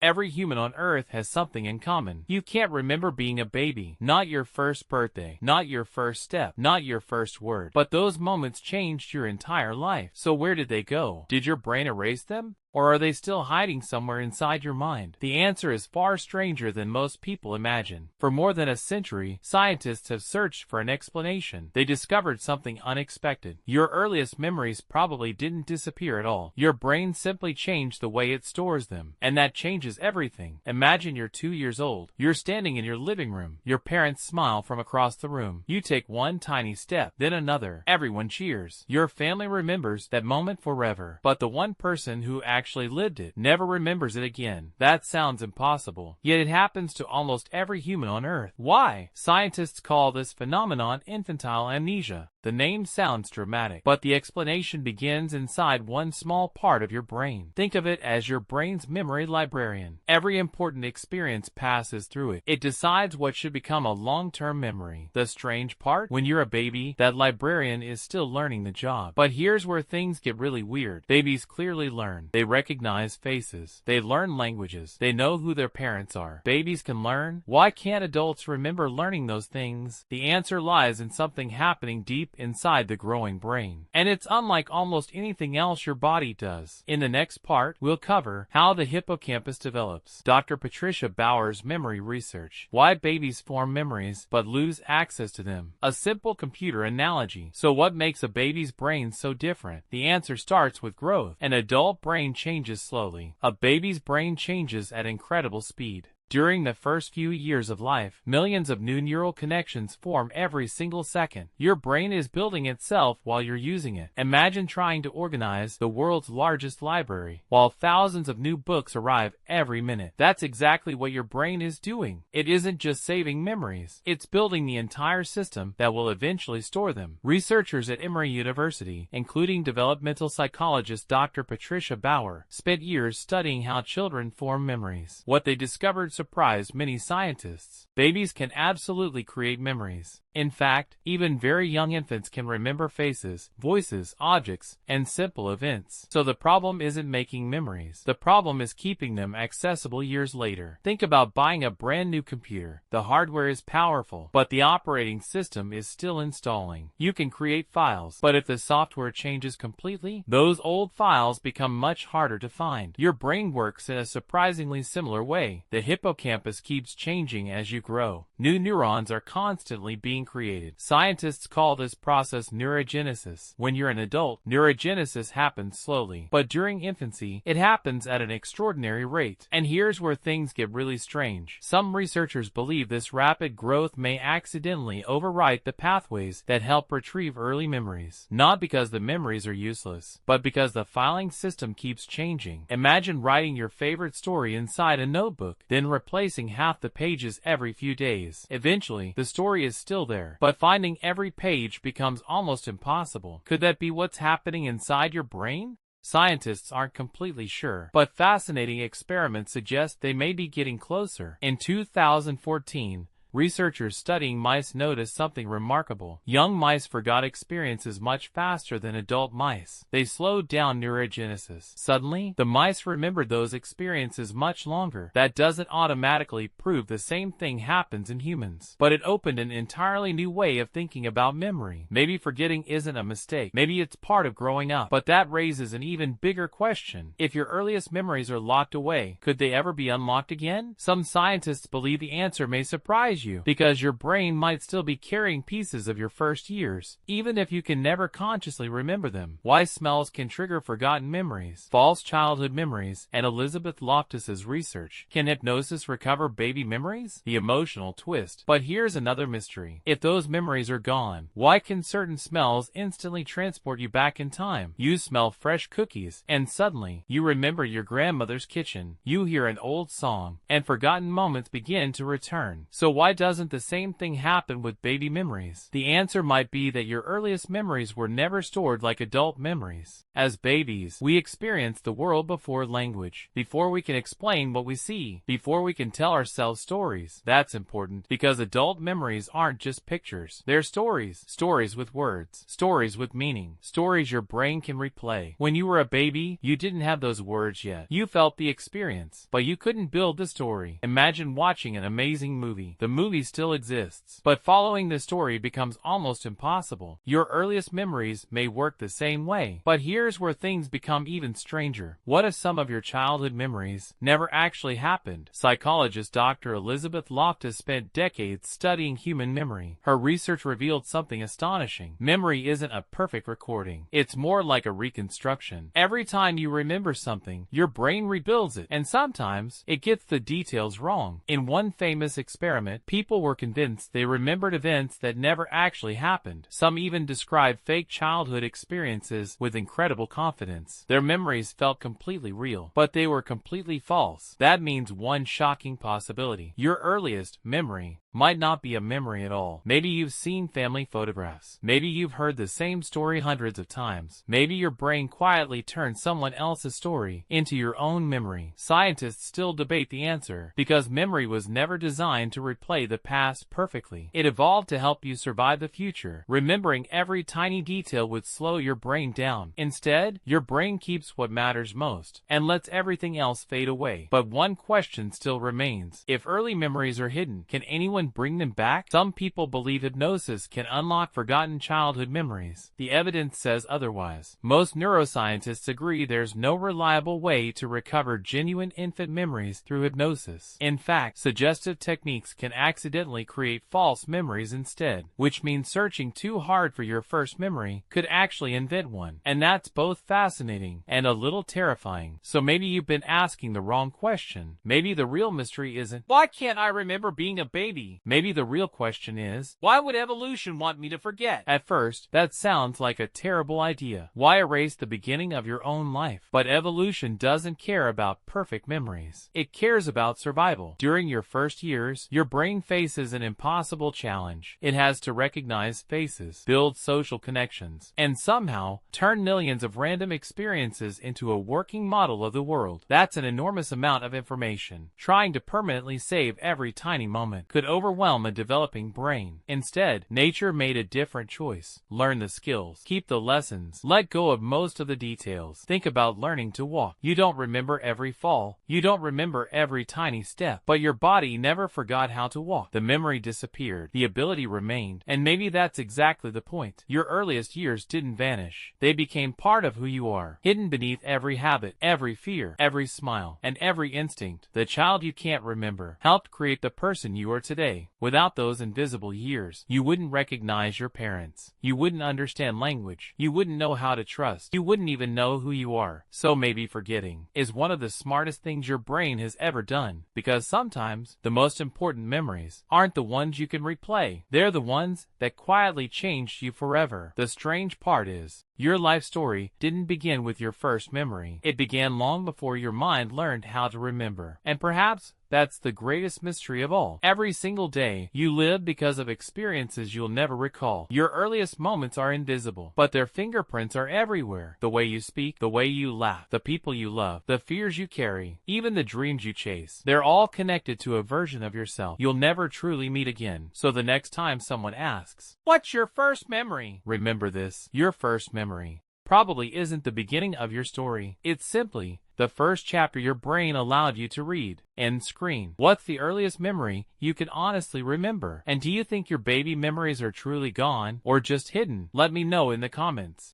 Every human on Earth has something in common. You can't remember being a baby, not your first birthday, not your first step, not your first word, but those moments changed your entire life. So where did they go? Did your brain erase them? Or are they still hiding somewhere inside your mind? The answer is far stranger than most people imagine. For more than a century, scientists have searched for an explanation. They discovered something unexpected. Your earliest memories probably didn't disappear at all. Your brain simply changed the way it stores them. And that changes everything. Imagine you're 2 years old. You're standing in your living room. Your parents smile from across the room. You take one tiny step, then another. Everyone cheers. Your family remembers that moment forever. But the one person who actually lived it never remembers it again. That sounds impossible. Yet it happens to almost every human on Earth. Why? Scientists call this phenomenon infantile amnesia. The name sounds dramatic, but the explanation begins inside one small part of your brain. Think of it as your brain's memory librarian. Every important experience passes through it. It decides what should become a long-term memory. The strange part? When you're a baby, that librarian is still learning the job. But here's where things get really weird. Babies clearly learn. They recognize faces. They learn languages. They know who their parents are. Babies can learn. Why can't adults remember learning those things? The answer lies in something happening deep inside the growing brain. And it's unlike almost anything else your body does. In the next part, we'll cover how the hippocampus develops. Dr. Patricia Bauer's memory research. Why babies form memories but lose access to them. A simple computer analogy. So what makes a baby's brain so different? The answer starts with growth. An adult brain changes slowly. A baby's brain changes at incredible speed. During the first few years of life, millions of new neural connections form every single second. Your brain is building itself while you're using it. Imagine trying to organize the world's largest library, while thousands of new books arrive every minute. That's exactly what your brain is doing. It isn't just saving memories. It's building the entire system that will eventually store them. Researchers at Emory University, including developmental psychologist Dr. Patricia Bauer, spent years studying how children form memories. What they discovered surprised many scientists. Babies can absolutely create memories. In fact, even very young infants can remember faces, voices, objects, and simple events. So the problem isn't making memories. The problem is keeping them accessible years later. Think about buying a brand new computer. The hardware is powerful, but the operating system is still installing. You can create files, but if the software changes completely, those old files become much harder to find. Your brain works in a surprisingly similar way. The hippocampus keeps changing as you grow. New neurons are constantly being created. Scientists call this process neurogenesis. When you're an adult, neurogenesis happens slowly, but during infancy, it happens at an extraordinary rate. And here's where things get really strange. Some researchers believe this rapid growth may accidentally overwrite the pathways that help retrieve early memories. Not because the memories are useless, but because the filing system keeps changing. Imagine writing your favorite story inside a notebook, then replacing half the pages every few days. Eventually, the story is still there, but finding every page becomes almost impossible. Could that be what's happening inside your brain? Scientists aren't completely sure, but fascinating experiments suggest they may be getting closer. In 2014, researchers studying mice noticed something remarkable. Young mice forgot experiences much faster than adult mice. They slowed down neurogenesis. Suddenly, the mice remembered those experiences much longer. That doesn't automatically prove the same thing happens in humans, but it opened an entirely new way of thinking about memory. Maybe forgetting isn't a mistake. Maybe it's part of growing up. But that raises an even bigger question. If your earliest memories are locked away, could they ever be unlocked again? Some scientists believe the answer may surprise you, because your brain might still be carrying pieces of your first years, even if you can never consciously remember them. Why smells can trigger forgotten memories, false childhood memories, and Elizabeth Loftus's research. Can hypnosis recover baby memories? The emotional twist. But here's another mystery. If those memories are gone, why can certain smells instantly transport you back in time? You smell fresh cookies, and suddenly, you remember your grandmother's kitchen. You hear an old song, and forgotten moments begin to return. So why why doesn't the same thing happen with baby memories? The answer might be that your earliest memories were never stored like adult memories. As babies, we experience the world before language, before we can explain what we see, before we can tell ourselves stories. That's important, because adult memories aren't just pictures. They're stories. Stories with words. Stories with meaning. Stories your brain can replay. When you were a baby, you didn't have those words yet. You felt the experience, but you couldn't build the story. Imagine watching an amazing movie. The movie still exists, but following the story becomes almost impossible. Your earliest memories may work the same way, but here's where things become even stranger. What if some of your childhood memories never actually happened? Psychologist Dr. Elizabeth Loftus spent decades studying human memory. Her research revealed something astonishing. Memory isn't a perfect recording. It's more like a reconstruction. Every time you remember something, your brain rebuilds it, and sometimes it gets the details wrong. In one famous experiment, people were convinced they remembered events that never actually happened. Some even described fake childhood experiences with incredible confidence. Their memories felt completely real, but they were completely false. That means one shocking possibility. Your earliest memory might not be a memory at all. Maybe you've seen family photographs. Maybe you've heard the same story hundreds of times. Maybe your brain quietly turned someone else's story into your own memory. Scientists still debate the answer, because memory was never designed to replay the past perfectly. It evolved to help you survive the future. Remembering every tiny detail would slow your brain down. Instead, your brain keeps what matters most and lets everything else fade away. But one question still remains. If early memories are hidden, can anyone bring them back? Some people believe hypnosis can unlock forgotten childhood memories. The evidence says otherwise. Most neuroscientists agree there's no reliable way to recover genuine infant memories through hypnosis. In fact, suggestive techniques can accidentally create false memories instead, which means searching too hard for your first memory could actually invent one. And that's both fascinating and a little terrifying. So maybe you've been asking the wrong question. Maybe the real mystery isn't, why can't I remember being a baby? Maybe the real question is, why would evolution want me to forget? At first, that sounds like a terrible idea. Why erase the beginning of your own life? But evolution doesn't care about perfect memories. It cares about survival. During your first years, your brain faces an impossible challenge. It has to recognize faces, build social connections, and somehow turn millions of random experiences into a working model of the world. That's an enormous amount of information. Trying to permanently save every tiny moment could overwhelm a developing brain. Instead, nature made a different choice. Learn the skills, keep the lessons, let go of most of the details. Think about learning to walk. You don't remember every fall. You don't remember every tiny step, but your body never forgot how to walk. The memory disappeared. The ability remained. And maybe that's exactly the point. Your earliest years didn't vanish. They became part of who you are, hidden beneath every habit, every fear, every smile, and every instinct. The child you can't remember helped create the person you are today. Without those invisible years, you wouldn't recognize your parents. You wouldn't understand language. You wouldn't know how to trust. You wouldn't even know who you are. So maybe forgetting is one of the smartest things your brain has ever done, because sometimes the most important memories aren't the ones you can replay. They're the ones that quietly changed you forever. The strange part is, your life story didn't begin with your first memory. It began long before your mind learned how to remember. And perhaps that's the greatest mystery of all. Every single day, you live because of experiences you'll never recall. Your earliest moments are invisible, but their fingerprints are everywhere. The way you speak, the way you laugh, the people you love, the fears you carry, even the dreams you chase. They're all connected to a version of yourself you'll never truly meet again. So the next time someone asks, "What's your first memory?" remember this: your first memory probably isn't the beginning of your story. It's simply the first chapter your brain allowed you to read. End screen. What's the earliest memory you can honestly remember? And do you think your baby memories are truly gone or just hidden? Let me know in the comments.